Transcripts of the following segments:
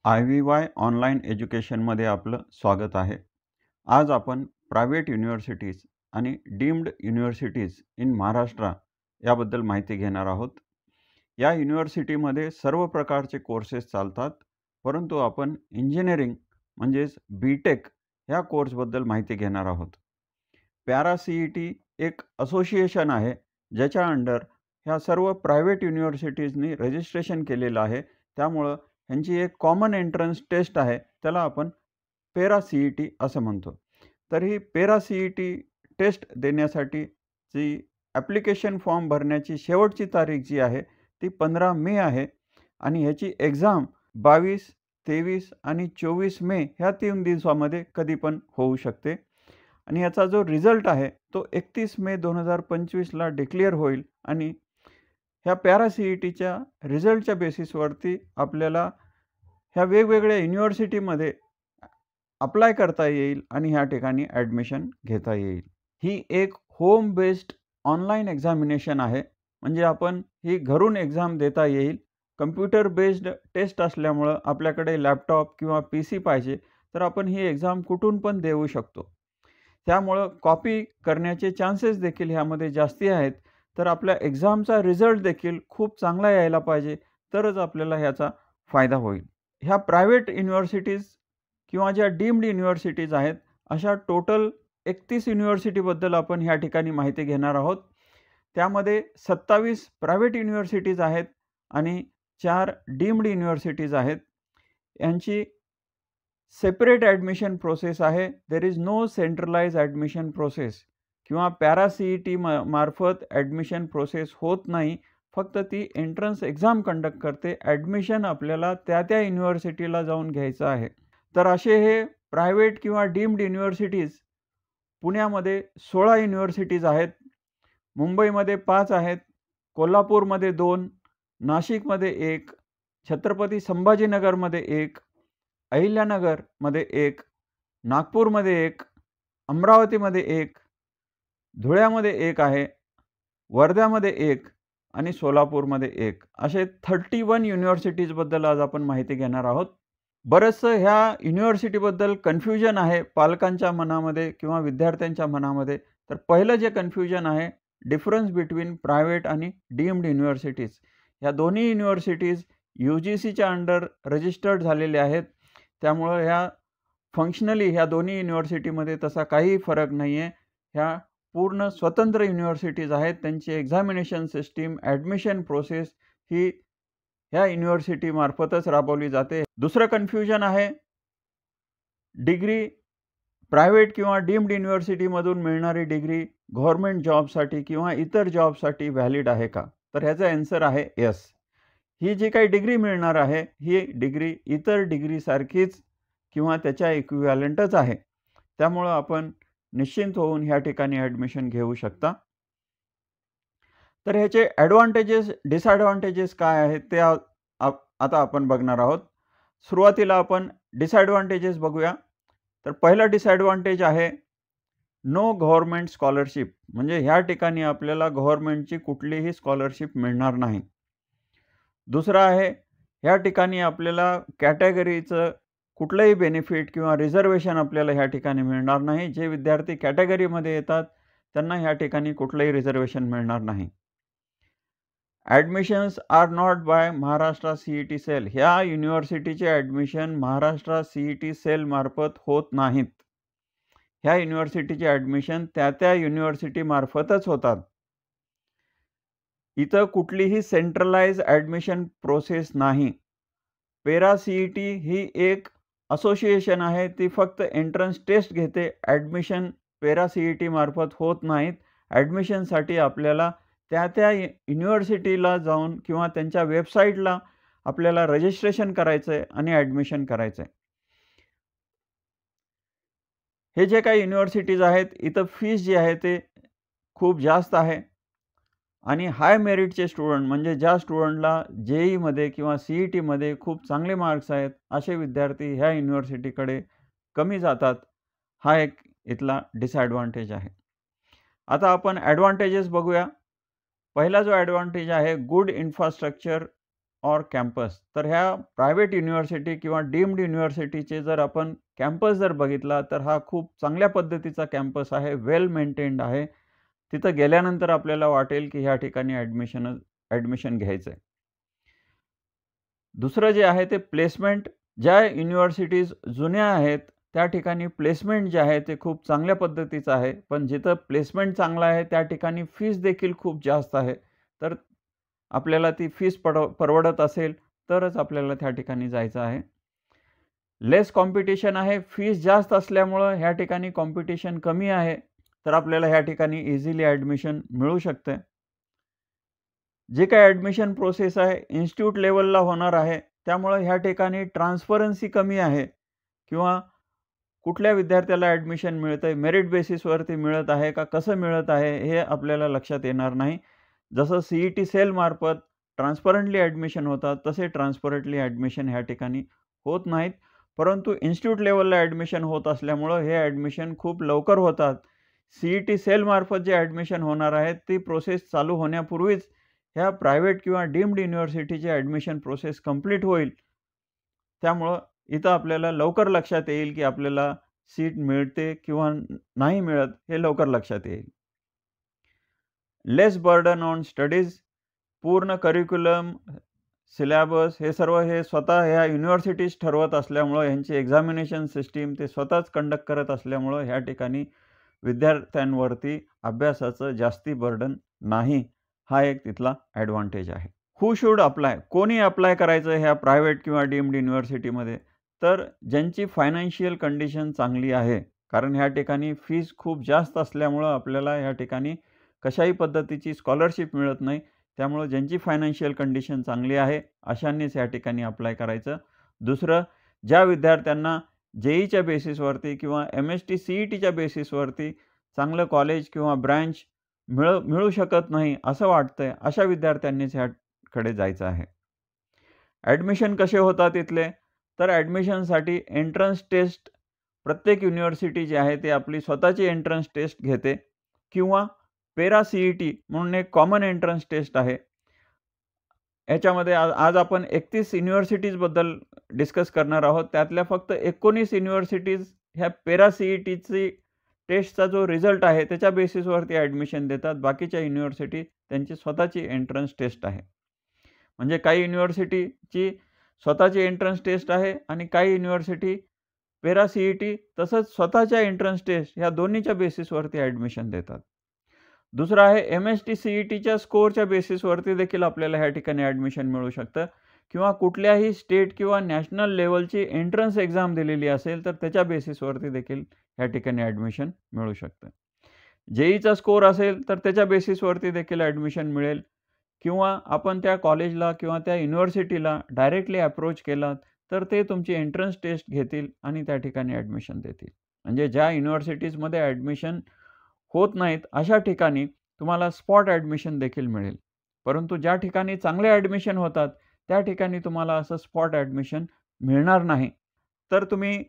IVY online एज्युकेशनमध्ये आपलं स्वागत आहे. आज आपण प्रायव्हेट युनिव्हर्सिटीज आणि डीम्ड युनिव्हर्सिटीज इन महाराष्ट्र याबद्दल माहिती घेणार आहोत. या युनिव्हर्सिटीमध्ये सर्व प्रकारचे कोर्सेस चालतात, परंतु आपण इंजिनिअरिंग म्हणजेच बी.टेक ह्या कोर्सबद्दल माहिती घेणार आहोत. पॅरा CET एक असोसिएशन आहे, ज्याच्या अंडर ह्या सर्व प्रायव्हेट युनिव्हर्सिटीजनी रजिस्ट्रेशन केलेलं आहे. त्यामुळं ह्यांची एक कॉमन एंट्रन्स टेस्ट आहे, त्याला आपण पॅरा CET असं म्हणतो. तर ही पॅरा CET टेस्ट देण्यासाठी जी ॲप्लिकेशन फॉर्म भरण्याची शेवटची तारीख जी आहे ती 15 मे आहे आणि ह्याची एक्झाम 22, 23 आणि 24 मे ह्या 3 दिवसामध्ये कधी पण होऊ शकते. आणि याचा जो रिझल्ट आहे तो 31 मे 2025ला डिक्लेअर होईल आणि ह्या पॅरा CETच्या रिझल्टच्या बेसिसवरती आपल्याला ह्या वेगवेगळ्या युनिव्हर्सिटीमध्ये अप्लाय करता येईल आणि ह्या ठिकाणी ॲडमिशन घेता येईल. ही एक होम बेस्ड ऑनलाईन एक्झामिनेशन आहे, म्हणजे आपण ही घरून एक्झाम देता येईल. कम्प्युटर बेस्ड टेस्ट असल्यामुळं आपल्याकडे लॅपटॉप किंवा PC पाहिजे, तर आपण ही एक्झाम कुठून पण देऊ शकतो. त्यामुळं कॉपी करण्याचे चान्सेस देखील ह्यामध्ये जास्ती आहेत. तर आपल्या एक्झामचा रिझल्ट देखील खूप चांगला यायला पाहिजे, तरच आपल्याला ह्याचा फायदा होईल. ह्या प्रायव्हेट युनिव्हर्सिटीज किंवा ज्या डीम्ड युनिव्हर्सिटीज आहेत, अशा टोटल 31 युनिव्हर्सिटीबद्दल आपण ह्या ठिकाणी माहिती घेणार आहोत. त्यामध्ये 27 प्रायव्हेट युनिव्हर्सिटीज आहेत आणि 4 डीम्ड युनिव्हर्सिटीज आहेत. यांची सेपरेट ॲडमिशन प्रोसेस आहे. There is no centralize admission process किंवा पॅरा CET मार्फत ॲडमिशन प्रोसेस होत नाही. फक्त ती एंट्रन्स एक्झाम कंडक्ट करते. ॲडमिशन आपल्याला त्या युनिव्हर्सिटीला जाऊन घ्यायचं आहे. तर असे हे प्रायव्हेट किंवा डीम्ड युनिव्हर्सिटीज पुण्यामध्ये 16 युनिव्हर्सिटीज आहेत, मुंबईमध्ये 5 आहेत, कोल्हापूरमध्ये 2, नाशिकमध्ये 1, छत्रपती संभाजीनगरमध्ये 1, अहिल्यानगरमध्ये 1, नागपूरमध्ये 1, अमरावतीमध्ये 1, धुळ्यामध्ये 1 आहे, वर्ध्यामध्ये 1 आणि सोलापूरमध्ये 1, असे 31 युनिव्हर्सिटीजबद्दल आज आपण माहिती घेणार आहोत. बरंचसं ह्या युनिव्हर्सिटीबद्दल कन्फ्युजन आहे पालकांच्या मनामध्ये किंवा विद्यार्थ्यांच्या मनामध्ये. तर पहिलं जे कन्फ्युजन आहे, डिफरन्स बिटवीन प्रायव्हेट आणि डीम्ड युनिव्हर्सिटीज. ह्या दोन्ही युनिव्हर्सिटीज UGCच्या अंडर रजिस्टर्ड झालेल्या आहेत. त्यामुळं ह्या फंक्शनली ह्या दोन्ही युनिव्हर्सिटीमध्ये तसा काहीही फरक नाही आहे. ह्या पूर्ण स्वतंत्र युनिव्हर्सिटीज आहेत. त्यांची एक्झामिनेशन सिस्टीम, ॲडमिशन प्रोसेस ही ह्या युनिव्हर्सिटीमार्फतच राबवली जाते. दुसरं कन्फ्युजन आहे, डिग्री प्रायव्हेट किंवा डीम्ड युनिव्हर्सिटीमधून मिळणारी डिग्री गव्हर्नमेंट जॉबसाठी किंवा इतर जॉबसाठी व्हॅलिड आहे का? तर ह्याचा आन्सर आहे येस. ही जी काही डिग्री मिळणार आहे, ही डिग्री इतर डिग्रीसारखीच किंवा त्याच्या इक्विव्हॅलंटच आहे. त्यामुळं आपण निश्चिंत होऊन ह्या ठिकाणी ॲडमिशन घेऊ शकता. तर ह्याचे ॲडव्हान्टेजेस, डिसॲडव्हान्टेजेस काय आहेत ते आता आपण बघणार आहोत. सुरुवातीला आपण डिसॲडव्हान्टेजेस बघूया. तर पहिला डिसॲडव्हान्टेज आहे नो गव्हर्नमेंट स्कॉलरशिप, म्हणजे ह्या ठिकाणी आपल्याला गव्हर्नमेंटची कुठलीही स्कॉलरशिप मिळणार नाही. दुसरा आहे, ह्या ठिकाणी आपल्याला कॅटेगरीचं कुठलंही बेनिफिट किंवा रिझर्वेशन आपल्याला ह्या ठिकाणी मिळणार नाही. जे विद्यार्थी कॅटेगरीमध्ये येतात त्यांना ह्या ठिकाणी कुठलंही रिझर्वेशन मिळणार नाही. Admissions are not by Maharashtra CET cell. ह्या युनिव्हर्सिटीचे ॲडमिशन महाराष्ट्र CET सेल मार्फत होत नाहीत. ह्या युनिव्हर्सिटीचे ॲडमिशन त्या युनिव्हर्सिटीमार्फतच होतात. इथं कुठलीही सेंट्रलाइज ॲडमिशन प्रोसेस नाही. पॅरा CET ही एक असोसिएशन आहे. ती फक्त एंट्रन्स टेस्ट घेते. ॲडमिशन पॅरा CET मार्फत होत नाहीत. ॲडमिशनसाठी आपल्याला त्या युनिव्हर्सिटीला जाऊन किंवा त्यांच्या वेबसाईटला आपल्याला रजिस्ट्रेशन करायचं आहे आणि ॲडमिशन करायचं आहे. हे जे काही युनिव्हर्सिटीज आहेत, इथं फीस जी आहे ते खूप जास्त आहे आणि हाय मेरिटचे स्टुडंट, म्हणजे ज्या स्टुडंटला JEEमध्ये किंवा CETमध्ये खूप चांगले मार्क्स आहेत, असे विद्यार्थी ह्या युनिव्हर्सिटीकडे कमी जातात. हा एक इथला डिसॲडव्हान्टेज आहे. आता आपण ॲडव्हान्टेजेस बघूया. पहिला जो ॲडव्हान्टेज आहे, गुड इन्फ्रास्ट्रक्चर ऑर कॅम्पस. तर ह्या प्रायव्हेट युनिव्हर्सिटी किंवा डीम्ड युनिव्हर्सिटीचे जर आपण कॅम्पस जर बघितला तर हा खूप चांगल्या पद्धतीचा कॅम्पस आहे, वेल मेंटेन्ड आहे. तिथं गेल्यानंतर आपल्याला वाटेल की ह्या ठिकाणी ॲडमिशन घ्यायचं आहे. दुसरं जे आहे ते प्लेसमेंट. ज्या युनिव्हर्सिटीज जुन्या आहेत त्या ठिकाणी प्लेसमेंट जे आहे ते खूप चांगल्या पद्धतीचं आहे, पण जिथं प्लेसमेंट चांगलं आहे त्या ठिकाणी फीस देखील खूप जास्त आहे. तर आपल्याला ती फीस परवडत असेल तरच आपल्याला त्या ठिकाणी जायचं आहे. लेस कॉम्पिटिशन आहे. फीस जास्त असल्यामुळं ह्या ठिकाणी कॉम्पिटिशन कमी आहे, तर आपल्याला ह्या ठिकाणी इझिली ॲडमिशन मिळू शकते. जे काही ॲडमिशन प्रोसेस आहे इन्स्टिट्यूट लेवलला होणार आहे, त्यामुळं ह्या ठिकाणी ट्रान्सपरन्सी कमी आहे किंवा कुठल्या विद्यार्थ्याला ॲडमिशन मिळतंय, मेरिट बेसिसवरती मिळत आहे का, कसं मिळत आहे हे आपल्याला लक्षात येणार नाही. जसं CET सेलमार्फत ट्रान्सपरंटली ॲडमिशन होतात, तसे ट्रान्सपरंटली ॲडमिशन ह्या ठिकाणी होत नाहीत. परंतु इन्स्टिट्यूट लेवलला ॲडमिशन होत असल्यामुळं हे ॲडमिशन खूप लवकर होतात. CET सेलमार्फत जे ॲडमिशन होणार आहे ती प्रोसेस चालू होण्यापूर्वीच ह्या प्रायव्हेट किंवा डीम्ड युनिव्हर्सिटीची ॲडमिशन प्रोसेस कंप्लीट होईल. त्यामुळं इथं आपल्याला लवकर लक्षात येईल की आपल्याला सीट मिळते किंवा नाही मिळत हे लवकर लक्षात येईल. लेस बर्डन ऑन स्टडीज. पूर्ण करिक्युलम, सिलॅबस हे सर्व हे स्वतः ह्या युनिव्हर्सिटीज ठरवत असल्यामुळं ह्यांची एक्झामिनेशन सिस्टीम ते स्वतःच कंडक्ट करत असल्यामुळं ह्या ठिकाणी विद्यार्थ्यांवरती अभ्यासाचं जास्ती बर्डन नाही. हा एक तिथला ॲडव्हान्टेज आहे. हू शुड अप्लाय? कोणी अप्लाय करायचं ह्या प्रायव्हेट किंवा डीम्ड युनिव्हर्सिटीमध्ये? तर ज्यांची फायनान्शियल कंडिशन चांगली आहे. कारण ह्या ठिकाणी फीस खूप जास्त असल्यामुळं आपल्याला ह्या ठिकाणी कशाही पद्धतीची स्कॉलरशिप मिळत नाही. त्यामुळं ज्यांची फायनान्शियल कंडिशन चांगली आहे अशांनीच या ठिकाणी अप्लाय करायचं. दुसरं, ज्या विद्यार्थ्यांना JEEच्या बेसिसवरती किंवा MST CETच्या बेसिसवरती चांगलं कॉलेज किंवा ब्रँच मिळू शकत नाही असं वाटतंय, अशा विद्यार्थ्यांनीच ह्याकडे जायचं आहे. ॲडमिशन कसे होतात इथले? तर ॲडमिशनसाठी एंट्रन्स टेस्ट प्रत्येक युनिव्हर्सिटी जी आहे ती आपली स्वतःची एंट्रन्स टेस्ट घेते किंवा पेरा CET म्हणून एक कॉमन एंट्रन्स टेस्ट आहे. याच्यामध्ये आज आपण 31 युनिव्हर्सिटीजबद्दल डिस्कस करणार आहोत. त्यातल्या फक्त 19 युनिव्हर्सिटीज ह्या पेरा CETची टेस्टचा जो रिझल्ट आहे त्याच्या बेसिसवरती ॲडमिशन देतात. बाकीच्या युनिव्हर्सिटी त्यांची स्वतःची एंट्रन्स टेस्ट आहे. म्हणजे काही युनिव्हर्सिटीची स्वतःची एंट्रन्स टेस्ट आहे आणि काही युनिव्हर्सिटी पेरा CET तसंच स्वतःच्या एंट्रन्स टेस्ट ह्या दोन्हीच्या बेसिसवरती ॲडमिशन देतात. दुसरं आहे MST CETच्या स्कोअरच्या बेसिसवरती देखील आपल्याला ह्या ठिकाणी ॲडमिशन मिळू शकतं किंवा कुठल्याही स्टेट किंवा नॅशनल लेवलची एंट्रन्स एक्झाम दिलेली असेल तर त्याच्या बेसिसवरती देखील ह्या ठिकाणी ॲडमिशन मिळू शकतं. JEEचा स्कोअर असेल तर त्याच्या बेसिसवरती देखील ॲडमिशन मिळेल किंवा आपण त्या कॉलेजला किंवा त्या युनिव्हर्सिटीला डायरेक्टली अप्रोच केलात तर ते तुमची एंट्रन्स टेस्ट घेतील आणि त्या ठिकाणी ॲडमिशन देतील. म्हणजे ज्या युनिव्हर्सिटीजमध्ये ॲडमिशन होत नाहीत अशा ठिकाणी तुम्हाला स्पॉट ॲडमिशन देखील मिळेल. परंतु ज्या ठिकाणी चांगले ॲडमिशन होतात त्या ठिकाणी तुम्हाला असं स्पॉट ॲडमिशन मिळणार नाही. तर तुम्ही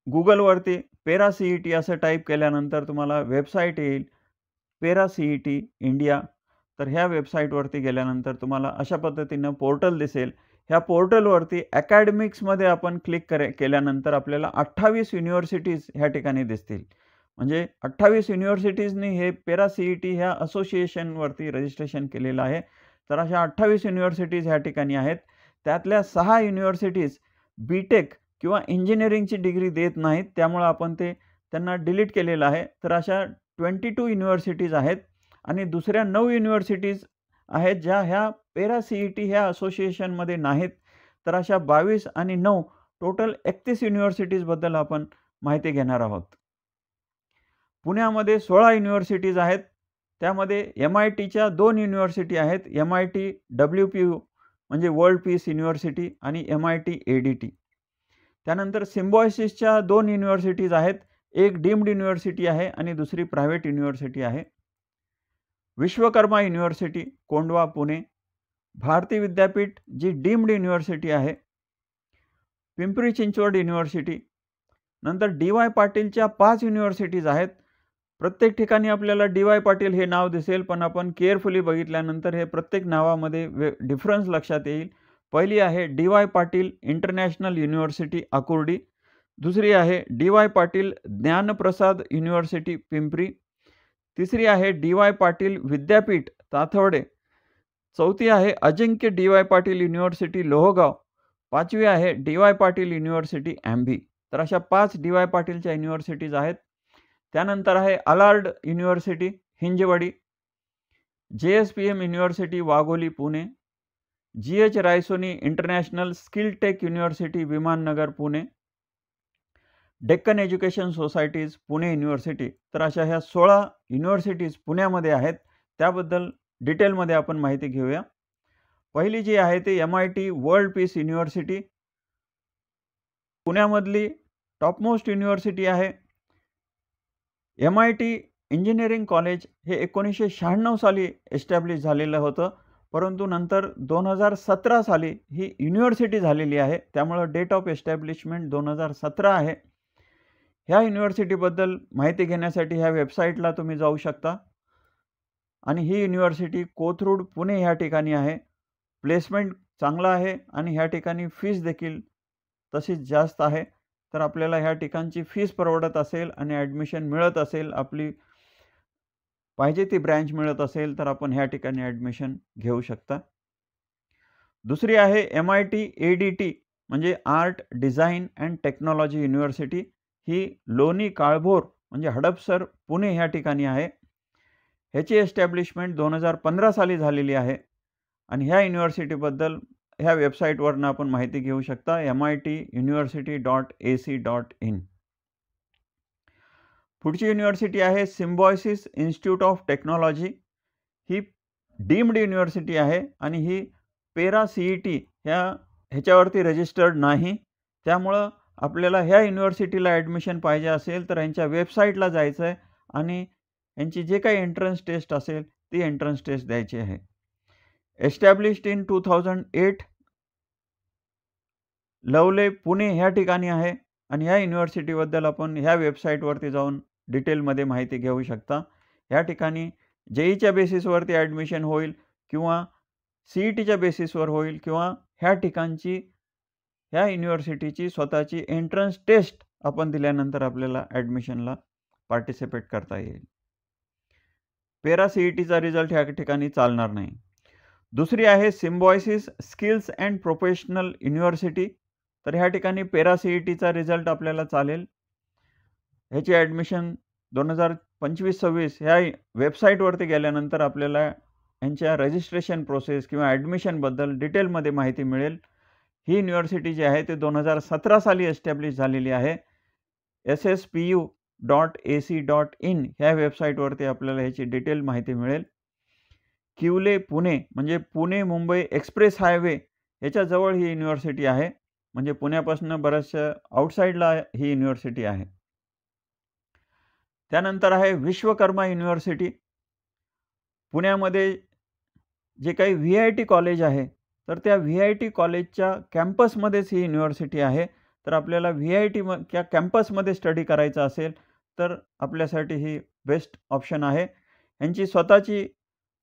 Googleवरती पेरा CET असं टाईप केल्यानंतर तुम्हाला वेबसाईट येईल पेरा CET इंडिया. तर ह्या वेबसाईटवरती गेल्यानंतर तुम्हाला अशा पद्धतीनं पोर्टल दिसेल. ह्या पोर्टलवरती अकॅडमिक्समध्ये आपण क्लिक केल्यानंतर आपल्याला 28 युनिव्हर्सिटीज ह्या ठिकाणी दिसतील. म्हणजे 28 युनिव्हर्सिटीजनी हे पेरा CET ह्या असोसिएशनवरती रजिस्ट्रेशन केलेलं आहे. तर अशा 28 युनिव्हर्सिटीज ह्या ठिकाणी आहेत. त्यातल्या 6 युनिव्हर्सिटीज BTech किंवा इंजिनिअरिंगची डिग्री देत नाहीत, त्यामुळं आपण त्यांना डिलीट केलेलं आहे. तर अशा 22 युनिव्हर्सिटीज आहेत आणि दुसऱ्या 9 युनिव्हर्सिटीज आहेत ज्या ह्या पेरा CET ह्या असोसिएशनमध्ये नाहीत. तर अशा 22 आणि 9 टोटल 31 युनिव्हर्सिटीजबद्दल आपण माहिती घेणार आहोत. पुण्यामध्ये 16 युनिव्हर्सिटीज आहेत. त्यामध्ये MITच्या 2 युनिव्हर्सिटी आहेत. MIT WPU म्हणजे वर्ल्ड पीस युनिव्हर्सिटी आणि MIT ADT. त्यानंतर सिम्बायोसिसच्या 2 युनिव्हर्सिटीज आहेत. एक डीम्ड युनिव्हर्सिटी आहे आणि दुसरी प्रायव्हेट युनिव्हर्सिटी आहे. विश्वकर्मा युनिव्हर्सिटी कोंढवा पुणे, भारती विद्यापीठ जी डीम्ड युनिव्हर्सिटी आहे, पिंपरी चिंचवड युनिव्हर्सिटी. नंतर DY पाटीलच्या 5 युनिव्हर्सिटीज आहेत. प्रत्येक ठिकाणी आपल्याला DY पाटील हे नाव दिसेल, पण आपण केअरफुली बघितल्यानंतर हे प्रत्येक नावामध्ये डिफरन्स लक्षात येईल. पहिली आहे D Y. Patil international university Akurdi, दुसरी आहे डी.वाय. पाटील ज्ञानप्रसाद युनिव्हर्सिटी पिंपरी, तिसरी आहे डी.वाय. पाटील विद्यापीठ ताथवडे, चौथी आहे अजिंक्य डी.वाय. पाटील युनिव्हर्सिटी लोहगाव, पाचवी आहे डी.वाय. पाटील युनिव्हर्सिटी ॲम्बी. तर अशा 5 डी.वाय. पाटीलच्या युनिव्हर्सिटीज आहेत. त्यानंतर आहे Alard university Hinjawadi, JSPM university Wagholi Pune, GH Raisoni international skill tech university Vimannagar Pune, Deccan education society's Pune university. तर अशा ह्या 16 युनिव्हर्सिटीज पुण्यामध्ये आहेत. त्याबद्दल डिटेलमध्ये आपण माहिती घेऊया. पहिली जी आहे ती MIT वर्ल्ड पीस युनिव्हर्सिटी, पुण्यामधली टॉपमोस्ट युनिव्हर्सिटी आहे. MIT इंजिनिअरिंग कॉलेज हे 1996 साली एस्टॅब्लिश झालेलं होतं, परंतु नंतर 2017 साली ही युनिव्हर्सिटी झालेली आहे. त्यामुळं डेट ऑफ एस्टॅब्लिशमेंट 2017 आहे. ह्या युनिव्हर्सिटीबद्दल माहिती घेण्यासाठी ह्या वेबसाईटला तुम्ही जाऊ शकता. आणि ही युनिव्हर्सिटी कोथरूड पुणे ह्या ठिकाणी आहे. प्लेसमेंट चांगला आहे आणि ह्या ठिकाणी फीस देखील तशीच जास्त आहे. तर आपल्याला ह्या ठिकाणची फीस परवडत असेल आणि ॲडमिशन मिळत असेल, आपली पाहिजे ती ब्रँच मिळत असेल, तर आपण ह्या ठिकाणी ॲडमिशन घेऊ शकता. दुसरी आहे MIT ADT म्हणजे art design and technology university. ही लोणी काळभोर म्हणजे हडपसर पुणे ह्या ठिकाणी आहे. ह्याची एस्टॅब्लिशमेंट 2015 साली झालेली आहे. आणि ह्या युनिव्हर्सिटीबद्दल ह्या वेबसाईटवरनं आपण माहिती घेऊ शकता, mituniversity.ac.in. पुढची युनिव्हर्सिटी आहे symbiosis institute of technology. He deemed university आहे आणि ही पेरा CET ह्याच्यावरती रजिस्टर्ड नाही. त्यामुळं आपल्याला ह्या युनिव्हर्सिटीला ॲडमिशन पाहिजे असेल तर यांच्या वेबसाईटला जायचं आहे आणि यांची जे काही एंट्रन्स टेस्ट असेल ती एंट्रन्स टेस्ट द्यायची आहे. एस्टॅब्लिश्ड इन 2008, लवले पुणे ह्या ठिकाणी आहे. आणि ह्या युनिव्हर्सिटीबद्दल आपण ह्या वेबसाईटवरती जाऊन डिटेलमध्ये माहिती घेऊ शकता. ह्या ठिकाणी JEEच्या बेसिसवरती ॲडमिशन होईल किंवा CETच्या बेसिसवर होईल किंवा ह्या ठिकाणची ह्या युनिव्हर्सिटीची स्वतःची एंट्रन्स टेस्ट आपण दिल्यानंतर आपल्याला ॲडमिशनला पार्टिसिपेट करता येईल. पेरा CETचा रिझल्ट ह्या ठिकाणी चालणार नाही. दुसरी आहे symbiosis skills and professional university. तर ह्या ठिकाणी पेरा CETचा रिझल्ट आपल्याला चालेल. ह्याची ॲडमिशन 2025-26 ह्या वेबसाईटवरती गेल्यानंतर आपल्याला यांच्या रजिस्ट्रेशन प्रोसेस किंवा ॲडमिशनबद्दल डिटेलमध्ये माहिती मिळेल. ही युनिव्हर्सिटी जी आहे ते 2017 साली एस्टॅब्लिश झालेली आहे. sspu.ac.in ह्या वेबसाईटवरती आपल्याला ह्याची डिटेल माहिती मिळेल. किवले पुणे म्हणजे पुणे मुंबई एक्सप्रेस हायवे ह्याच्याजवळ ही युनिव्हर्सिटी आहे. म्हणजे पुण्यापासून बऱ्याचशा आउटसाईडला ही युनिव्हर्सिटी आहे. त्यानंतर आहे विश्वकर्मा युनिव्हर्सिटी. पुण्यामध्ये जे काही VIT कॉलेज आहे तर त्या VIT कॉलेजच्या कॅम्पसमध्येच ही युनिव्हर्सिटी आहे. तर आपल्याला VIT त्या कॅम्पसमध्ये स्टडी करायचं असेल तर आपल्यासाठी ही बेस्ट ऑप्शन आहे. यांची स्वतःची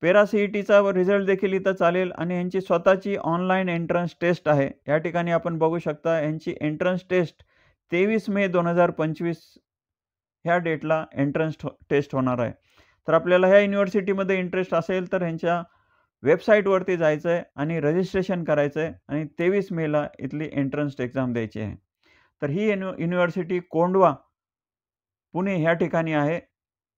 पेरा CETचा रिझल्ट देखील इथं चालेल आणि यांची स्वतःची ऑनलाईन एंट्रन्स टेस्ट आहे. या ठिकाणी आपण बघू शकता यांची एंट्रन्स टेस्ट 23 मे 2025 ह्या डेटला एंट्रन्स टेस्ट होणार आहे. तर आपल्याला ह्या युनिव्हर्सिटीमध्ये इंटरेस्ट असेल तर ह्यांच्या वेबसाईटवरती जायचं आहे आणि रजिस्ट्रेशन करायचं आहे आणि 23 मेला इथली एंट्रन्स एक्झाम द्यायची आहे. तर ही युनिव्हर्सिटी कोंडवा पुणे ह्या ठिकाणी आहे.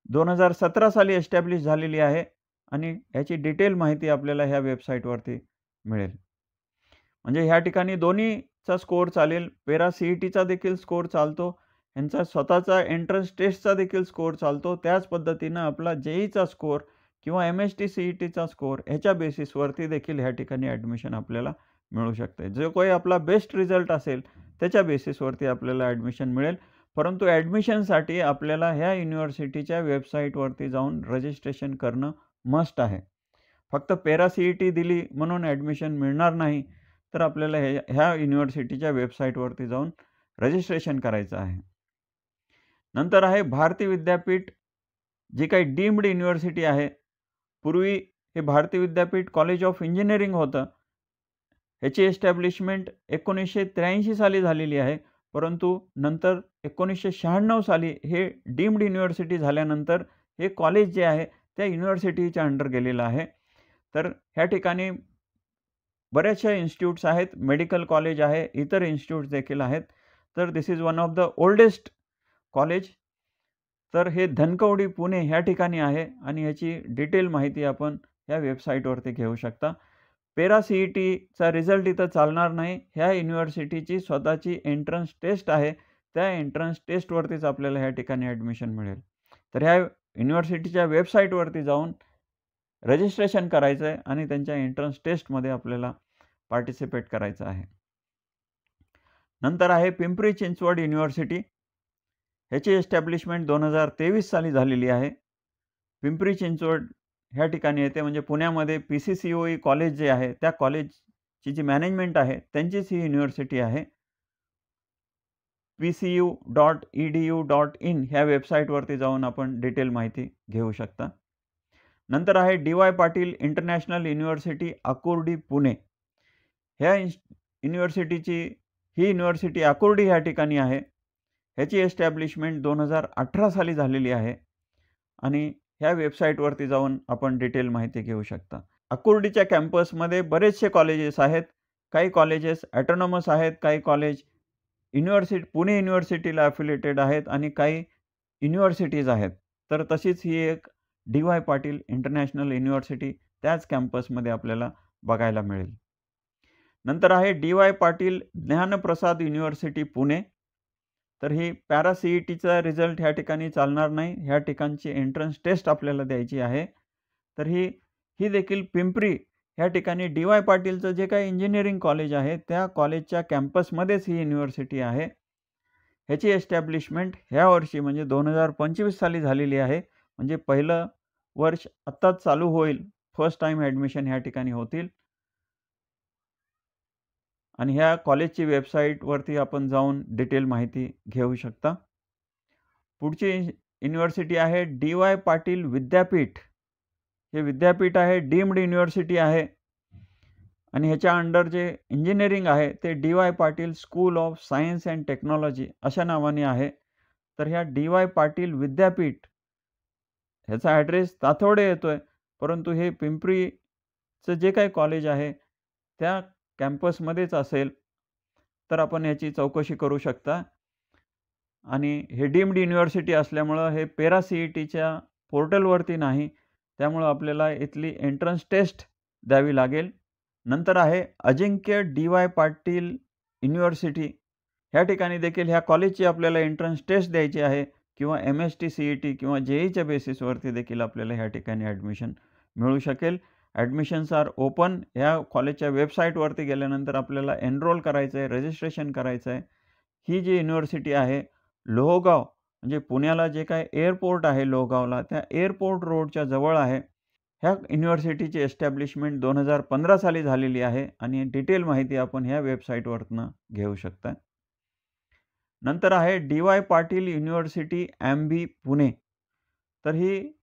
2017 साली एस्टॅब्लिश झालेली आहे आणि ह्याची डिटेल माहिती आपल्याला ह्या वेबसाईटवरती मिळेल. म्हणजे ह्या ठिकाणी दोन्हीचा स्कोअर चालेल. पेरा CETचा देखील स्कोअर चालतो, यांचा स्वतःचा एंट्रन्स टेस्टचा देखील स्कोअर चालतो. त्याच पद्धतीनं आपला JEEचा स्कोअर किंवा MST CETचा स्कोअर ह्याच्या बेसिसवरती देखील ह्या ठिकाणी ॲडमिशन आपल्याला मिळू शकते. जो काही आपला बेस्ट रिझल्ट असेल त्याच्या बेसिसवरती आपल्याला ॲडमिशन मिळेल. परंतु ॲडमिशनसाठी आपल्याला ह्या युनिव्हर्सिटीच्या वेबसाईटवरती जाऊन रजिस्ट्रेशन करणं मस्ट आहे. फक्त पेरा CET दिली म्हणून ॲडमिशन मिळणार नाही. तर आपल्याला ह्या युनिव्हर्सिटीच्या वेबसाईटवरती जाऊन रजिस्ट्रेशन करायचं आहे. नंतर आहे भारती विद्यापीठ, जी काही डीम्ड युनिव्हर्सिटी आहे. पूर्वी हे Bharati Vidyapeeth college of engineering होतं. ह्याची एस्टॅब्लिशमेंट 1983 साली झालेली आहे, परंतु नंतर 1996 साली हे डीम्ड युनिव्हर्सिटी झाल्यानंतर हे कॉलेज जे आहे त्या युनिव्हर्सिटीच्या अंडर गेलेलं आहे. तर ह्या ठिकाणी बऱ्याचशा इन्स्टिट्यूट्स आहेत, मेडिकल कॉलेज आहे, इतर इन्स्टिट्यूट्स देखील आहेत. तर this is one of the oldest college. तर हे धनकवडी पुणे ह्या ठिकाणी आहे आणि ह्याची डिटेल माहिती आपण ह्या वेबसाईटवरती घेऊ शकता. पेरा CETचा रिझल्ट इथं चालणार नाही. ह्या युनिव्हर्सिटीची स्वतःची एंट्रन्स टेस्ट आहे. त्या एंट्रन्स टेस्टवरतीच आपल्याला ह्या ठिकाणी ॲडमिशन मिळेल. तर ह्या युनिव्हर्सिटीच्या वेबसाईटवरती जाऊन रजिस्ट्रेशन करायचं आहे आणि त्यांच्या एंट्रन्स टेस्टमध्ये आपल्याला पार्टिसिपेट करायचं आहे. नंतर आहे पिंपरी चिंचवड युनिव्हर्सिटी. ह्याची एस्टॅब्लिशमेंट 2023 साली झालेली आहे. पिंपरी चिंचवड ह्या ठिकाणी येते, म्हणजे पुण्यामध्ये PCCOE कॉलेज जे आहे त्या कॉलेजची जी मॅनेजमेंट आहे त्यांचीच ही युनिव्हर्सिटी आहे. pcu.edu.in ह्या वेबसाईटवरती जाऊन आपण डिटेल माहिती घेऊ शकता. नंतर आहे DY Patil international university Akurdi Pune. ह्या युनिव्हर्सिटीची ही युनिव्हर्सिटी आकुर्डी ह्या ठिकाणी आहे. ह्याची एस्टॅब्लिशमेंट 2018 साली झालेली आहे आणि ह्या वेबसाईटवरती जाऊन आपण डिटेल माहिती घेऊ शकता. आकुर्डीच्या कॅम्पसमध्ये बरेचसे कॉलेजेस आहेत. काही कॉलेजेस ॲटोनॉमस आहेत, काही कॉलेज पुणे युनिव्हर्सिटीला ॲफिलिएटेड आहेत आणि काही युनिव्हर्सिटीज आहेत. तर तशीच ही एक DY पाटील इंटरनॅशनल युनिव्हर्सिटी त्याच कॅम्पसमध्ये आपल्याला बघायला मिळेल. नंतर आहे DY पाटील ज्ञानप्रसाद युनिव्हर्सिटी पुणे. तर ही पॅरा CETचा रिझल्ट ह्या ठिकाणी चालणार नाही. ह्या ठिकाणची एंट्रन्स टेस्ट आपल्याला द्यायची आहे. तर ही देखील पिंपरी ह्या ठिकाणी DY पाटीलचं जे काही इंजिनिअरिंग कॉलेज आहे त्या कॉलेजच्या कॅम्पसमध्येच ही युनिव्हर्सिटी आहे. ह्याची एस्टॅब्लिशमेंट ह्या वर्षी म्हणजे 2025 साली झालेली आहे. म्हणजे पहिलं वर्ष आत्ताच चालू होईल. फर्स्ट टाईम ॲडमिशन ह्या ठिकाणी होतील आणि ह्या कॉलेजची वेबसाईटवरती आपण जाऊन डिटेल माहिती घेऊ शकता. पुढची युनिव्हर्सिटी आहे DY पाटील विद्यापीठ. हे विद्यापीठ आहे, डीम्ड युनिव्हर्सिटी आहे आणि ह्याच्या अंडर जे इंजिनिअरिंग आहे ते DY Patil school of science and technology अशा नावाने आहे. तर ह्या DY पाटील विद्यापीठ ह्याचा ॲड्रेस ताथोडे येतोय, परंतु हे पिंपरीचं जे काही कॉलेज आहे त्या कॅम्पसमध्येच असेल. तर आपण याची चौकशी करू शकता आणि हे डीम्ड युनिव्हर्सिटी असल्यामुळं हे पेरा CETच्या पोर्टलवरती नाही, त्यामुळं आपल्याला इथली एंट्रन्स टेस्ट द्यावी लागेल. नंतर आहे अजिंक्य DY पाटील युनिव्हर्सिटी. ह्या ठिकाणी देखील ह्या कॉलेजची आपल्याला एंट्रन्स टेस्ट द्यायची आहे किंवा MST CET किंवा JEEच्या बेसिसवरती देखील आपल्याला ह्या ठिकाणी ॲडमिशन मिळू शकेल. Admissions are open. ह्या कॉलेजच्या वेबसाईटवरती गेल्यानंतर आपल्याला एनरोल करायचं आहे, रजिस्ट्रेशन करायचं आहे. ही जी युनिव्हर्सिटी आहे लोहगाव, म्हणजे पुण्याला जे काय एअरपोर्ट आहे लोहगावला, त्या एअरपोर्ट रोडच्या जवळ आहे. ह्या युनिव्हर्सिटीची एस्टॅब्लिशमेंट 2015 साली झालेली आहे आणि डिटेल माहिती आपण ह्या वेबसाईटवरनं घेऊ शकता. नंतर आहे DY Patil university MB Pune. तर ही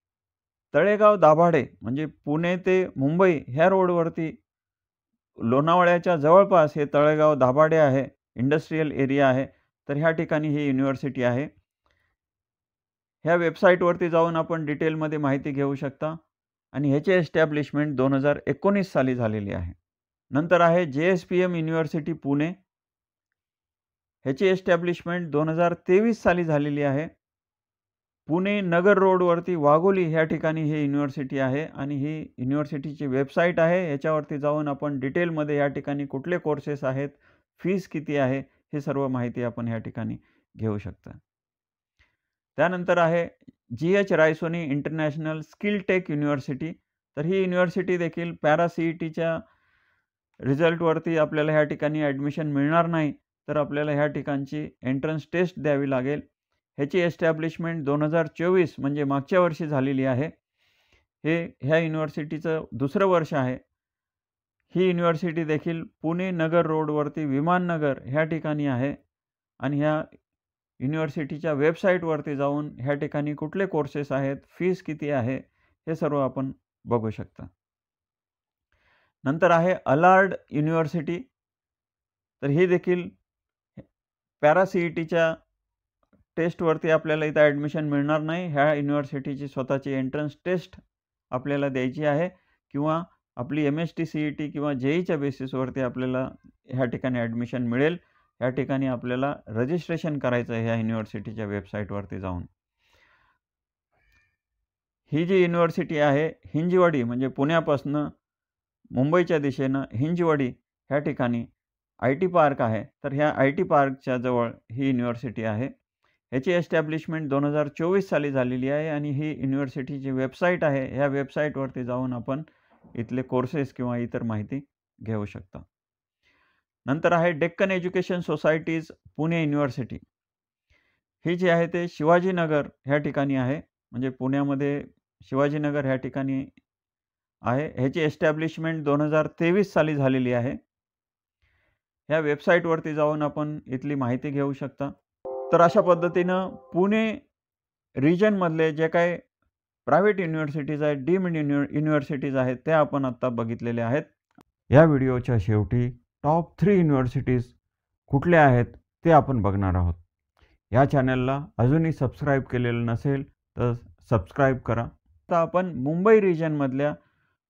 तळेगाव दाभाडे म्हणजे पुणे ते मुंबई ह्या रोडवरती लोणावळ्याच्या जवळपास हे तळेगाव दाभाडे आहे, इंडस्ट्रियल एरिया आहे. तर ह्या ठिकाणी ही युनिव्हर्सिटी आहे. ह्या वेबसाईटवरती जाऊन आपण डिटेलमध्ये माहिती घेऊ शकता आणि ह्याची एस्टॅब्लिशमेंट 2019 साली झालेली आहे. नंतर आहे JSPM युनिव्हर्सिटी पुणे. ह्याची एस्टॅब्लिशमेंट 2023 साली झालेली आहे. पुणे नगर रोडवरती वाघोली ह्या ठिकाणी ही युनिव्हर्सिटी आहे आणि ही युनिव्हर्सिटीची वेबसाईट आहे. याच्यावरती जाऊन आपण डिटेलमध्ये या ठिकाणी कुठले कोर्सेस आहेत, फीस किती आहे, हे सर्व माहिती आपण या ठिकाणी घेऊ शकता. त्यानंतर आहे GH Raisoni international skill tech university. तर ही युनिव्हर्सिटी देखील पॅरा CETच्या रिझल्टवरती आपल्याला ह्या ठिकाणी ॲडमिशन मिळणार नाही, तर आपल्याला ह्या ठिकाणची एंट्रन्स टेस्ट द्यावी लागेल. ह्याची एस्टॅब्लिशमेंट 2024 म्हणजे मागच्या वर्षी झालेली आहे. ह्या युनिव्हर्सिटीचं दुसरं वर्ष आहे. ही युनिव्हर्सिटी देखील पुणे नगर रोडवरती विमाननगर ह्या ठिकाणी आहे आणि ह्या युनिव्हर्सिटीच्या वेबसाईटवरती जाऊन ह्या ठिकाणी कुठले कोर्सेस आहेत, फीस किती आहे, हे सर्व आपण बघू शकता. नंतर आहे अलार्ड युनिव्हर्सिटी, तर हे देखील पॅरा CETच्या टेस्टवरती आपल्याला इथं ॲडमिशन मिळणार नाही. ह्या युनिव्हर्सिटीची स्वतःची एंट्रन्स टेस्ट आपल्याला द्यायची आहे किंवा आपली MST CET किंवा JEEच्या बेसिसवरती आपल्याला ह्या ठिकाणी ॲडमिशन मिळेल. ह्या ठिकाणी आपल्याला रजिस्ट्रेशन करायचं आहे ह्या युनिव्हर्सिटीच्या वेबसाईटवरती जाऊन. ही जी युनिव्हर्सिटी आहे हिंजवडी, म्हणजे पुण्यापासून मुंबईच्या दिशेनं हिंजवडी ह्या ठिकाणी IT पार्क आहे. तर ह्या IT पार्कच्या जवळ ही युनिव्हर्सिटी आहे. ह्याची एस्टॅब्लिशमेंट 2024 साली झालेली आहे आणि ही युनिव्हर्सिटीची वेबसाईट आहे. ह्या वेबसाईटवरती जाऊन आपण इथले कोर्सेस किंवा इतर माहिती घेऊ शकता. नंतर आहे Deccan education society's Pune university. ही जी आहे ते शिवाजीनगर ह्या ठिकाणी आहे, म्हणजे पुण्यामध्ये शिवाजीनगर ह्या ठिकाणी आहे. ह्याची एस्टॅब्लिशमेंट 2023 साली झालेली आहे. ह्या वेबसाईटवरती जाऊन आपण इथली माहिती घेऊ शकता. तर अशा पद्धतीनं पुणे रिजनमधले जे काही प्रायव्हेट युनिव्हर्सिटीज आहेत, डीम्ड युनिव्हर्सिटीज आहेत, त्या आपण आत्ता बघितलेले आहेत. या व्हिडिओच्या शेवटी टॉप 3 युनिव्हर्सिटीज कुठल्या आहेत ते आपण बघणार आहोत. या चॅनलला अजूनही सबस्क्राईब केलेलं नसेल तर सबस्क्राईब करा. आता आपण मुंबई रिजनमधल्या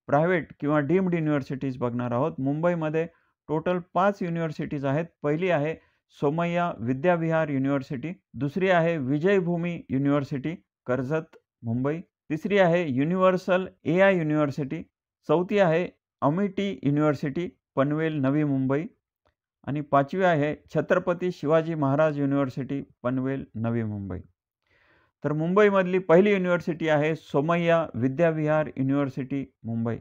प्रायव्हेट किंवा डीम्ड युनिव्हर्सिटीज बघणार आहोत. मुंबईमध्ये टोटल 5 युनिव्हर्सिटीज आहेत. पहिली आहे सोमय्या विद्याविहार युनिव्हर्सिटी, दुसरी आहे विजयभूमी युनिव्हर्सिटी कर्जत मुंबई, तिसरी आहे युनिव्हर्सल AI युनिव्हर्सिटी, चौथी आहे अमिटी युनिव्हर्सिटी पनवेल नवी मुंबई आणि पाचवी आहे छत्रपती शिवाजी महाराज युनिव्हर्सिटी पनवेल नवी मुंबई. तर मुंबईमधली पहिली युनिव्हर्सिटी आहे सोमय्या विद्याविहार युनिव्हर्सिटी मुंबई.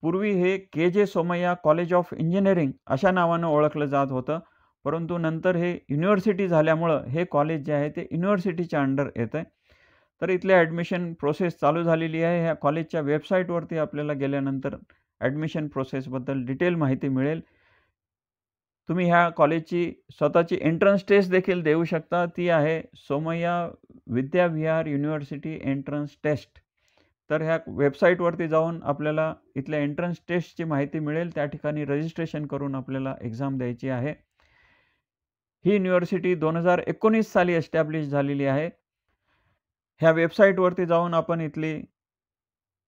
पूर्वी हे KJ Somaiya college of engineering अशा नावानं ओळखलं जात होतं, परंतु नंतर हे युनिव्हर्सिटी झाल्यामुळं हे कॉलेज जे आहे ते युनिव्हर्सिटीच्या अंडर येतं आहे. तर इथले ॲडमिशन प्रोसेस चालू झालेली आहे. ह्या कॉलेजच्या वेबसाईटवरती आपल्याला गेल्यानंतर ॲडमिशन प्रोसेसबद्दल डिटेल माहिती मिळेल. तुम्ही ह्या कॉलेजची स्वतःची एंट्रन्स टेस्ट देखील देऊ शकता. ती आहे Somaiya Vidyavihar university entrance test. तर ह्या वेबसाईटवरती जाऊन आपल्याला इथल्या एंट्रन्स टेस्टची माहिती मिळेल. त्या ठिकाणी रजिस्ट्रेशन करून आपल्याला एक्झाम द्यायची आहे. ही युनिव्हर्सिटी 2019 साली एस्टॅब्लिश झालेली आहे. ह्या वेबसाईटवरती जाऊन आपण इथली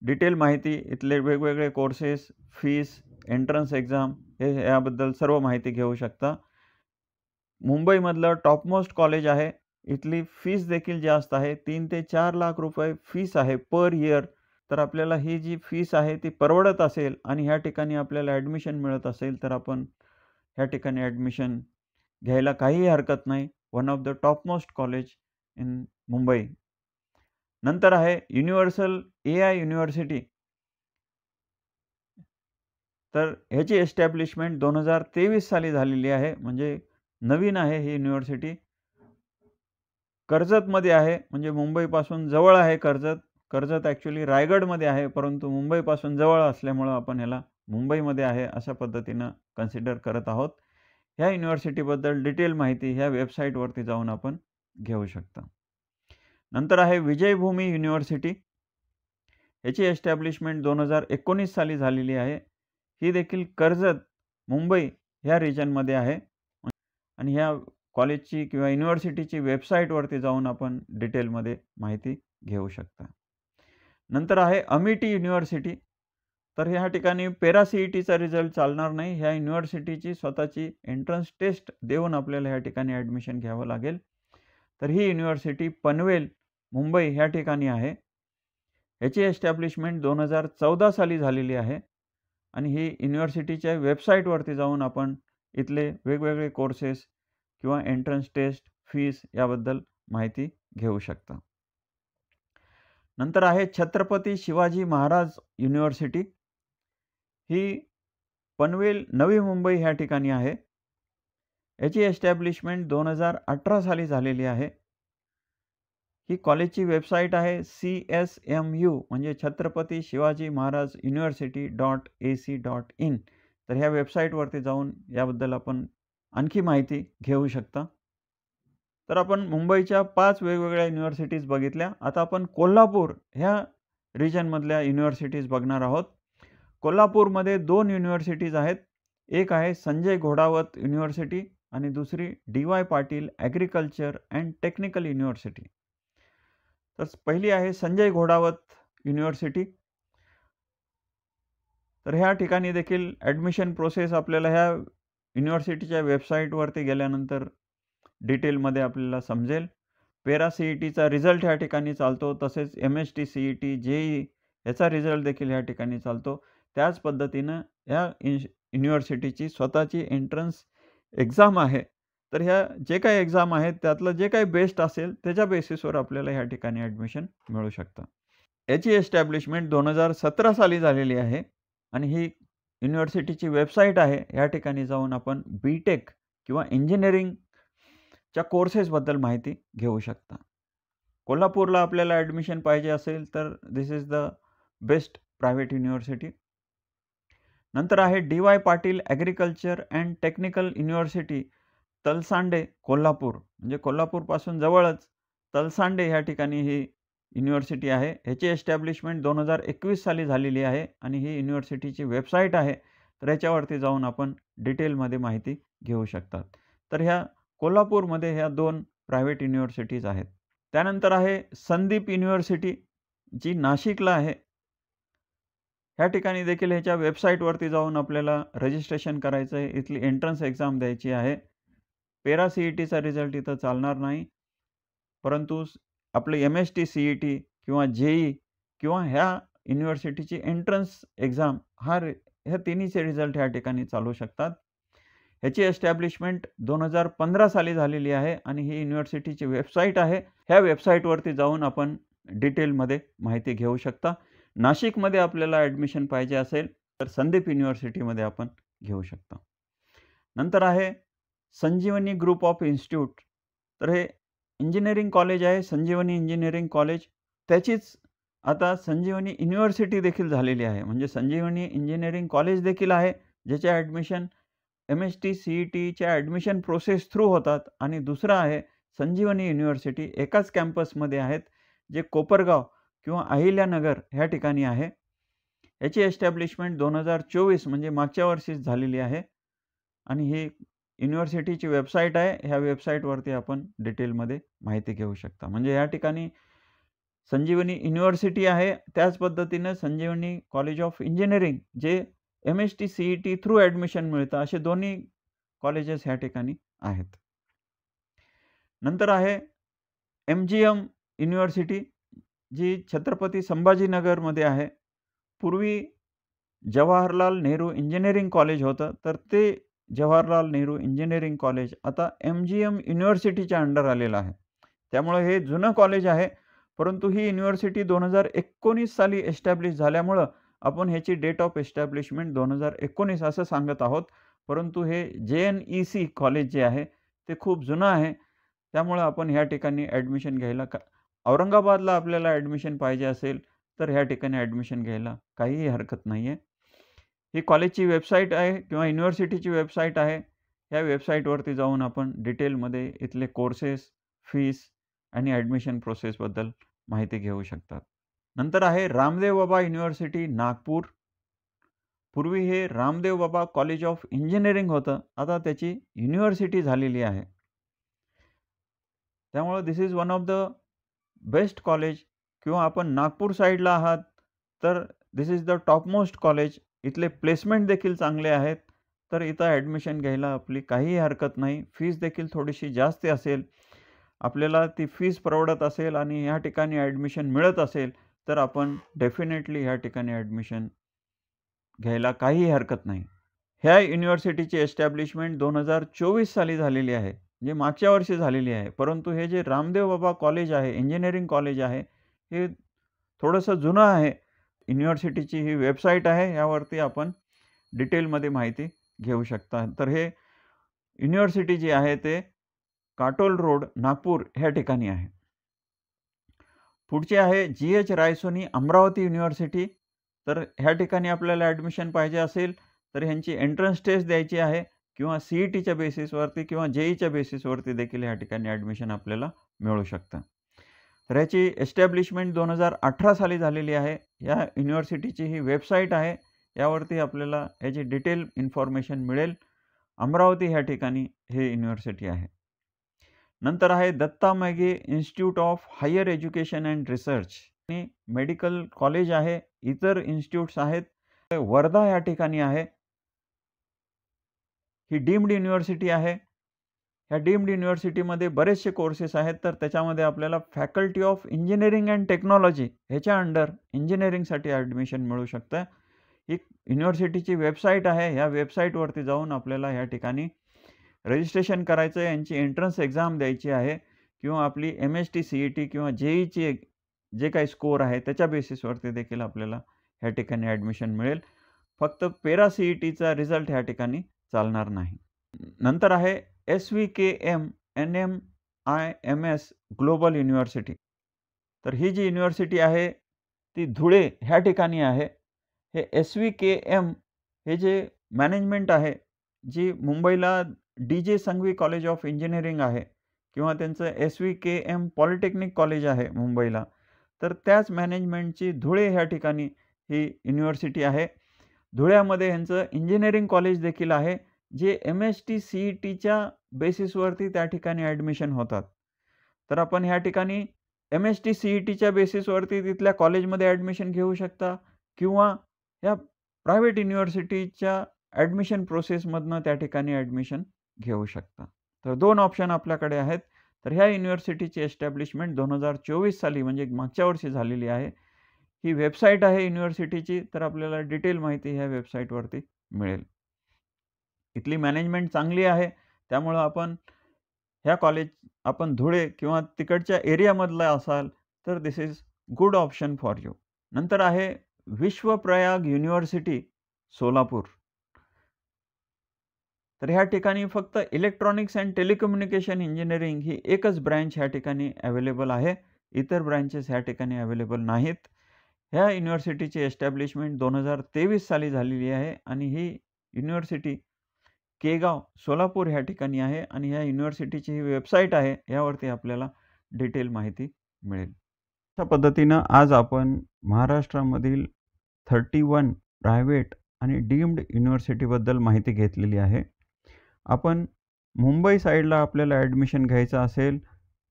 डिटेल माहिती, इथले वेगवेगळे कोर्सेस, फीस, एंट्रन्स एक्झाम याबद्दल सर्व माहिती घेऊ शकता. मुंबईमधलं टॉपमोस्ट कॉलेज आहे. इथली फीस देखील जास्त आहे. 3 ते 4 लाख रुपये फीस आहे पर इयर. तर आपल्याला ही जी फीस आहे ती परवडत असेल आणि ह्या ठिकाणी आपल्याला ॲडमिशन मिळत असेल तर आपण ह्या ठिकाणी ॲडमिशन घ्यायला काहीही हरकत नाही. One of the topmost college in Mumbai. नंतर आहे युनिव्हर्सल AI युनिव्हर्सिटी. तर ह्याची एस्टॅब्लिशमेंट 2023 साली झालेली आहे, म्हणजे नवीन आहे ही युनिव्हर्सिटी. कर्जतमध्ये आहे, म्हणजे मुंबईपासून जवळ आहे कर्जत. कर्जत ॲक्च्युली रायगडमध्ये आहे, परंतु मुंबईपासून जवळ असल्यामुळं आपण ह्याला मुंबईमध्ये आहे अशा पद्धतीनं कन्सिडर करत आहोत. ह्या युनिव्हर्सिटीबद्दल डिटेल माहिती ह्या वेबसाईटवरती जाऊन आपण घेऊ शकता. नंतर आहे विजयभूमी युनिव्हर्सिटी. ह्याची एस्टॅब्लिशमेंट 2019 साली झालेली आहे. ही देखील कर्जत मुंबई ह्या रिजनमध्ये आहे आणि ह्या कॉलेजची किंवा युनिव्हर्सिटीची वेबसाईटवरती जाऊन आपण डिटेलमध्ये माहिती घेऊ शकता. नंतर आहे अमिटी युनिव्हर्सिटी. तर ह्या ठिकाणी पॅरा CETचा रिझल्ट चालणार नाही. ह्या युनिव्हर्सिटीची स्वतःची एंट्रन्स टेस्ट देऊन आपल्याला ह्या ठिकाणी ॲडमिशन घ्यावं लागेल. तर ही युनिव्हर्सिटी पनवेल मुंबई ह्या ठिकाणी आहे. ह्याची एस्टॅब्लिशमेंट 2014 साली झालेली आहे आणि ही युनिव्हर्सिटीच्या वेबसाईटवरती जाऊन आपण इथले वेगवेगळे कोर्सेस किंवा एंट्रन्स टेस्ट, फीस याबद्दल माहिती घेऊ शकता. नंतर आहे छत्रपती शिवाजी महाराज युनिव्हर्सिटी. ही पनवेल नवी मुंबई ह्या ठिकाणी आहे. याची एस्टॅब्लिशमेंट 2018 साली झालेली आहे. ही कॉलेजची वेबसाईट आहे CSMU, म्हणजे छत्रपती शिवाजी महाराज युनिव्हर्सिटी.ac.in. तर ह्या वेबसाईटवरती जाऊन याबद्दल आपण आणखी माहिती घेऊ शकता. तर आपण मुंबईच्या 5 वेगवेगळ्या युनिव्हर्सिटीज बघितल्या. आता आपण कोल्हापूर ह्या रिजनमधल्या युनिव्हर्सिटीज बघणार आहोत. कोल्हापूरमध्ये 2 युनिव्हर्सिटीज आहेत. एक आहे संजय घोडावत युनिव्हर्सिटी आणि दुसरी DY. Patil agriculture and technical university. तर पहिली आहे संजय घोडावत युनिव्हर्सिटी. तर ह्या ठिकाणी देखील ॲडमिशन प्रोसेस आपल्याला ह्या युनिव्हर्सिटीच्या वेबसाईटवरती गेल्यानंतर डिटेलमध्ये आपल्याला समजेल. पेरा CETचा रिझल्ट ह्या ठिकाणी चालतो. तसेच MST CET, JEE याचा रिझल्ट देखील ह्या ठिकाणी चालतो. त्याच पद्धतीनं ह्या युनिव्हर्सिटीची स्वतःची एंट्रन्स एक्झाम आहे. तर ह्या जे काही एक्झाम आहेत त्यातलं जे काही बेस्ट असेल त्याच्या बेसिसवर आपल्याला ह्या ठिकाणी ॲडमिशन मिळू शकतं. याची एस्टॅब्लिशमेंट 2017 साली झालेली आहे आणि ही युनिव्हर्सिटीची वेबसाईट आहे. या ठिकाणी जाऊन आपण BTech किंवा इंजिनिअरिंगच्या कोर्सेसबद्दल माहिती घेऊ शकता. कोल्हापूरला आपल्याला ॲडमिशन पाहिजे असेल तर this is the best private university. नंतर आहे D Y. Patil agriculture and technical university, Talsande, Kolhapur. म्हणजे कोल्हापूरपासून जवळच तलसांडे ह्या ठिकाणी ही युनिव्हर्सिटी आहे. ह्याची एस्टॅब्लिशमेंट 2021 साली झालेली आहे आणि ही युनिव्हर्सिटीची वेबसाईट आहे. तर याच्यावरती जाऊन आपण डिटेलमध्ये माहिती घेऊ शकतात. तर ह्या कोल्हापूरमध्ये ह्या 2 प्रायव्हेट युनिव्हर्सिटीज आहेत. त्यानंतर आहे संदीप युनिव्हर्सिटी, जी नाशिकला आहे. ह्या ठिकाणी देखील ह्याच्या वेबसाईटवरती जाऊन आपल्याला रजिस्ट्रेशन करायचं आहे. इथली एंट्रन्स एक्झाम द्यायची आहे. पेरा CETचा रिझल्ट इथं चालणार नाही, परंतु आपलं MST CET किंवा JEE किंवा ह्या युनिव्हर्सिटीची एंट्रन्स एक्झाम ह्या तिन्हीचे रिझल्ट ह्या ठिकाणी चालू शकतात. ह्याची एस्टॅब्लिशमेंट 2015 साली झालेली आहे आणि ही युनिव्हर्सिटीची वेबसाईट आहे. ह्या वेबसाईटवरती जाऊन आपण डिटेलमध्ये माहिती घेऊ शकता. नाशिकमध्ये आपल्याला ॲडमिशन पाहिजे असेल तर संदीप युनिव्हर्सिटीमध्ये आपण घेऊ शकता. नंतर आहे संजीवनी ग्रुप ऑफ इन्स्टिट्यूट. तर हे इंजिनिअरिंग कॉलेज आहे, संजीवनी इंजिनिअरिंग कॉलेज. त्याचीच आता संजीवनी युनिव्हर्सिटी देखील झालेली आहे. म्हणजे संजीवनी इंजिनिअरिंग कॉलेज देखील आहे, ज्याचे ॲडमिशन MST CETच्या ॲडमिशन प्रोसेस थ्रू होतात. आणि दुसरं आहे संजीवनी युनिव्हर्सिटी, एकाच कॅम्पसमध्ये आहेत, जे कोपरगाव किंवा अहिल्यानगर ह्या ठिकाणी आहे. याची एस्टॅब्लिशमेंट 2024 म्हणजे मागच्या वर्षीच झालेली आहे आणि ही युनिव्हर्सिटीची वेबसाईट आहे. ह्या वेबसाईटवरती आपण डिटेलमध्ये माहिती घेऊ शकता. म्हणजे या ठिकाणी संजीवनी युनिव्हर्सिटी आहे, त्याच पद्धतीनं संजीवनी कॉलेज ऑफ इंजिनिअरिंग, जे MST CET थ्रू ॲडमिशन मिळतं, असे दोन्ही कॉलेजेस ह्या ठिकाणी आहेत. नंतर आहे MGM युनिव्हर्सिटी, जी छत्रपती संभाजीनगरमध्ये आहे. पूर्वी जवाहरलाल नेहरू इंजिनिअरिंग कॉलेज होतं, तर ते जवाहरलाल नेहरू इंजिनिअरिंग कॉलेज आता MGM युनिव्हर्सिटीच्या अंडर आलेलं आहे. त्यामुळे हे जुनं कॉलेज आहे, परंतु ही युनिव्हर्सिटी 2019 साली एस्टॅब्लिश झाल्यामुळं आपण ह्याची डेट ऑफ एस्टॅब्लिशमेंट 2019 असं सांगत आहोत. परंतु हे JNEC कॉलेज जे आहे ते खूप जुनं आहे. त्यामुळं आपण ह्या ठिकाणी ॲडमिशन घ्यायला औरंगाबादला आपल्याला ॲडमिशन पाहिजे असेल तर ह्या ठिकाणी ॲडमिशन घ्यायला काहीही हरकत नाही आहे. ही कॉलेजची वेबसाईट आहे किंवा युनिव्हर्सिटीची वेबसाईट आहे. ह्या वेबसाईटवरती जाऊन आपण डिटेलमध्ये इथले कोर्सेस, फीस आणि ॲडमिशन प्रोसेसबद्दल माहिती घेऊ शकतात. नंतर आहे रामदेव बाबा युनिव्हर्सिटी, नागपूर. पूर्वी हे Ramdev Baba college of engineering होतं, आता त्याची युनिव्हर्सिटी झालेली आहे. त्यामुळे this is one of the best college. किंवा आपण नागपूर साईडला आहात तर this is the topmost college. इथले प्लेसमेंट देखील चांगले आहेत, तर इथं ॲडमिशन घ्यायला आपली काहीही हरकत नाही. फीस देखील थोडीशी जास्त असेल, आपल्याला ती फीस परवडत असेल आणि ह्या ठिकाणी ॲडमिशन मिळत असेल तर आपण डेफिनेटली ह्या ठिकाणी ॲडमिशन घ्यायला काहीही हरकत नाही. ह्या युनिव्हर्सिटीची एस्टॅब्लिशमेंट 2024 साली झालेली आहे, म्हणजे मागच्या वर्षी झालेली आहे. परंतु हे जे रामदेव बाबा कॉलेज आहे, इंजिनिअरिंग कॉलेज आहे, हे थोडंसं जुनं आहे. युनिव्हर्सिटीची ही वेबसाईट आहे, यावरती आपण डिटेलमध्ये माहिती घेऊ शकता. तर हे युनिव्हर्सिटी जी आहे ते काटोल रोड, नागपूर ह्या ठिकाणी आहे. पुढचे आहे GH रायसोनी अमरावती युनिव्हर्सिटी. तर ह्या ठिकाणी आपल्याला ॲडमिशन पाहिजे असेल तर ह्यांची एंट्रन्स टेस्ट द्यायची आहे किंवा CETच्या बेसिसवरती किंवा JEEच्या बेसिसवरती देखील ह्या ठिकाणी ॲडमिशन आपल्याला मिळू शकतं. तर ह्याची एस्टॅब्लिशमेंट 2018 साली झालेली आहे. या युनिव्हर्सिटीची ही वेबसाईट आहे. यावरती आपल्याला याची डिटेल इन्फॉर्मेशन मिळेल. अमरावती ह्या ठिकाणी हे युनिव्हर्सिटी आहे. नंतर आहे Datta Meghe institute of higher education and research आणि मेडिकल कॉलेज आहे. इतर इन्स्टिट्यूट्स आहेत. वर्धा या ठिकाणी आहे. ही डीम्ड युनिव्हर्सिटी आहे. ह्या डीम्ड युनिव्हर्सिटीमध्ये बरेचसे कोर्सेस आहेत. तर त्याच्यामध्ये आपल्याला faculty of engineering and technology ह्याच्या अंडर इंजिनिअरिंगसाठी ॲडमिशन मिळू शकतं. ही युनिव्हर्सिटीची वेबसाईट आहे. ह्या वेबसाईटवरती जाऊन आपल्याला ह्या ठिकाणी रजिस्ट्रेशन करायचं आहे. यांची एंट्रन्स एक्झाम द्यायची आहे किंवा आपली MST CET किंवा JEEची जे काही स्कोअर आहे त्याच्या बेसिसवरती देखील आपल्याला ह्या ठिकाणी ॲडमिशन मिळेल. फक्त पॅरा CETचा रिझल्ट ह्या ठिकाणी चालणार नाही. नंतर आहे SVKM NMIMS ग्लोबल युनिव्हर्सिटी. तर ही जी युनिव्हर्सिटी आहे ती धुळे ह्या ठिकाणी आहे. हे SVKM हे जे मॅनेजमेंट आहे जी मुंबईला DJ Sanghvi college of engineering आहे किंवा त्यांचं SVKM पॉलिटेक्निक कॉलेज आहे मुंबईला. तर त्याच मॅनेजमेंटची धुळे ह्या ठिकाणी ही युनिव्हर्सिटी आहे. धुळ्यामध्ये ह्यांचं इंजिनिअरिंग कॉलेज देखील आहे जे MST CETच्या बेसिसवरती त्या ठिकाणी ॲडमिशन होतात. तर आपण ह्या ठिकाणी MST CETच्या बेसिसवरती तिथल्या कॉलेजमध्ये ॲडमिशन घेऊ शकता किंवा ह्या प्रायव्हेट युनिव्हर्सिटीच्या ॲडमिशन प्रोसेसमधनं त्या ठिकाणी ॲडमिशन घेऊ शकता. तर 2 ऑप्शन आपल्याकडे आहेत. तर ह्या युनिव्हर्सिटीची एस्टॅब्लिशमेंट 2024 साली म्हणजे मागच्या वर्षी झालेली आहे. ही वेबसाईट आहे युनिव्हर्सिटीची. तर आपल्याला डिटेल माहिती ह्या वेबसाईटवरती मिळेल. इथली मॅनेजमेंट चांगली आहे. त्यामुळं आपण धुळे किंवा तिकडच्या एरियामधला असाल तर this is good option for you. नंतर आहे विश्वप्रयाग युनिव्हर्सिटी सोलापूर. तर ह्या ठिकाणी फक्त इलेक्ट्रॉनिक्स अँड टेलिकम्युनिकेशन इंजिनिअरिंग ही एकच ब्रँच ह्या ठिकाणी अवेलेबल आहे. इतर ब्रँचेस ह्या ठिकाणी अवेलेबल नाहीत. ह्या युनिव्हर्सिटीची एस्टॅब्लिशमेंट 2023 साली झालेली आहे आणि ही युनिव्हर्सिटी केगाव सोलापूर ह्या ठिकाणी आहे आणि ह्या युनिव्हर्सिटीची ही वेबसाईट आहे. यावरती आपल्याला डिटेल माहिती मिळेल. अशा पद्धतीनं आज आपण महाराष्ट्रामधील 31 प्रायव्हेट आणि डीम्ड युनिव्हर्सिटीबद्दल माहिती घेतलेली आहे. आपण मुंबई साईडला आपल्याला ॲडमिशन घ्यायचं असेल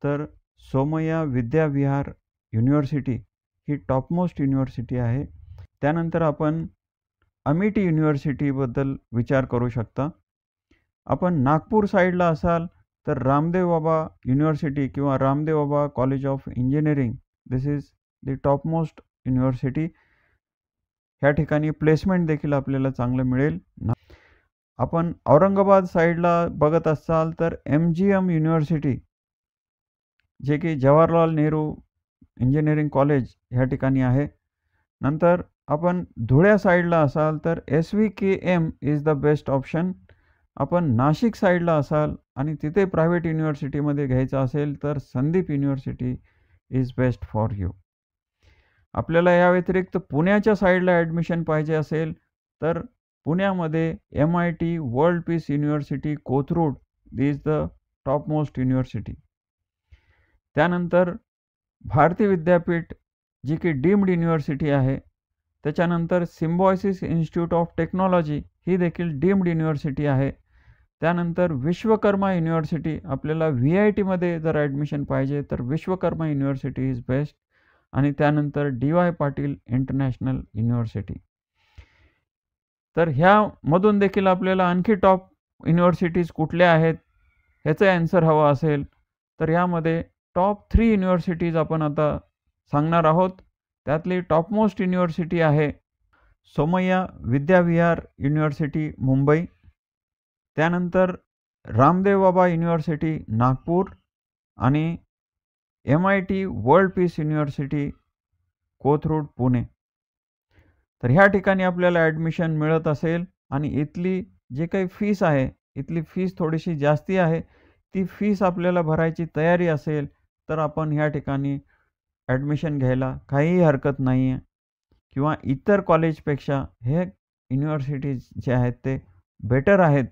तर सोमय्या विद्याविहार युनिव्हर्सिटी ही टॉपमोस्ट युनिव्हर्सिटी आहे. त्यानंतर आपण अमिटी युनिव्हर्सिटीबद्दल विचार करू शकता. आपण नागपूर साईडला असाल तर रामदेव बाबा युनिव्हर्सिटी किंवा Ramdev Baba college of engineering this is the topmost university. ह्या ठिकाणी प्लेसमेंट देखील आपल्याला चांगलं मिळेल. आपण औरंगाबाद साईडला बघत असाल तर MGM युनिव्हर्सिटी जे की जवाहरलाल नेहरू इंजिनिअरिंग कॉलेज ह्या ठिकाणी आहे. नंतर आपण धुळ्या साईडला असाल तर SVKM is the best option. आपण नाशिक साईडला असाल आणि तिथे प्रायव्हेट युनिव्हर्सिटीमध्ये घ्यायचं असेल तर Sandeep university is best for you. आपल्याला या व्यतिरिक्त पुण्याच्या साईडला ॲडमिशन पाहिजे असेल तर पुण्यामध्ये MIT world peace university Kothrud is the topmost university. त्यानंतर भारती विद्यापीठ जी की डीम्ड युनिव्हर्सिटी आहे. त्याच्यानंतर सिम्बॉयसिस इन्स्टिट्यूट ऑफ टेक्नॉलॉजी ही देखील डीम्ड युनिव्हर्सिटी आहे. त्यानंतर विश्वकर्मा युनिव्हर्सिटी आपल्याला VITमध्ये जर ॲडमिशन पाहिजे तर विश्वकर्मा युनिव्हर्सिटी इज बेस्ट. आणि त्यानंतर DY पाटील इंटरनॅशनल युनिव्हर्सिटी. तर ह्यामधून देखील आपल्याला आणखी टॉप युनिव्हर्सिटीज कुठल्या आहेत ह्याचं ॲन्सर हवं असेल तर यामध्ये टॉप 3 युनिव्हर्सिटीज आपण आता सांगणार आहोत. त्यातली टॉपमोस्ट युनिव्हर्सिटी आहे सोमय्या विद्याविहार युनिव्हर्सिटी मुंबई. त्यानंतर रामदेव बाबा युनिव्हर्सिटी नागपूर आणि MIT world peace university Kothrud Pune. तर ह्या ठिकाणी आपल्याला ॲडमिशन मिळत असेल आणि इथली जे काही फीस आहे इथली फीस थोडीशी जास्ती आहे. ती फीस आपल्याला भरायची तयारी असेल तर आपण ह्या ठिकाणी ॲडमिशन घ्यायला काहीही हरकत नाही आहे किंवा इतर कॉलेजपेक्षा हे युनिव्हर्सिटीज जे आहेत ते बेटर आहेत.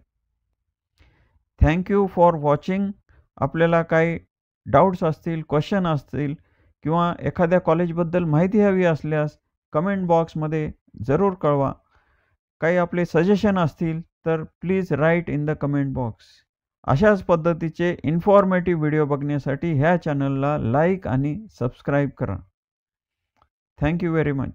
Thank you for watching. आपल्याला काही डाऊट्स असतील, क्वेश्चन असतील किंवा एखाद्या कॉलेजबद्दल माहिती हवी असल्यास कमेंट बॉक्समध्ये जरूर कळवा. काही आपले सजेशन असतील तर please write in the comment box. अशाच पद्धतीचे इन्फॉर्मेटिव्ह व्हिडिओ बघण्यासाठी ह्या चॅनलला लाईक आणि सबस्क्राईब करा. Thank you very much.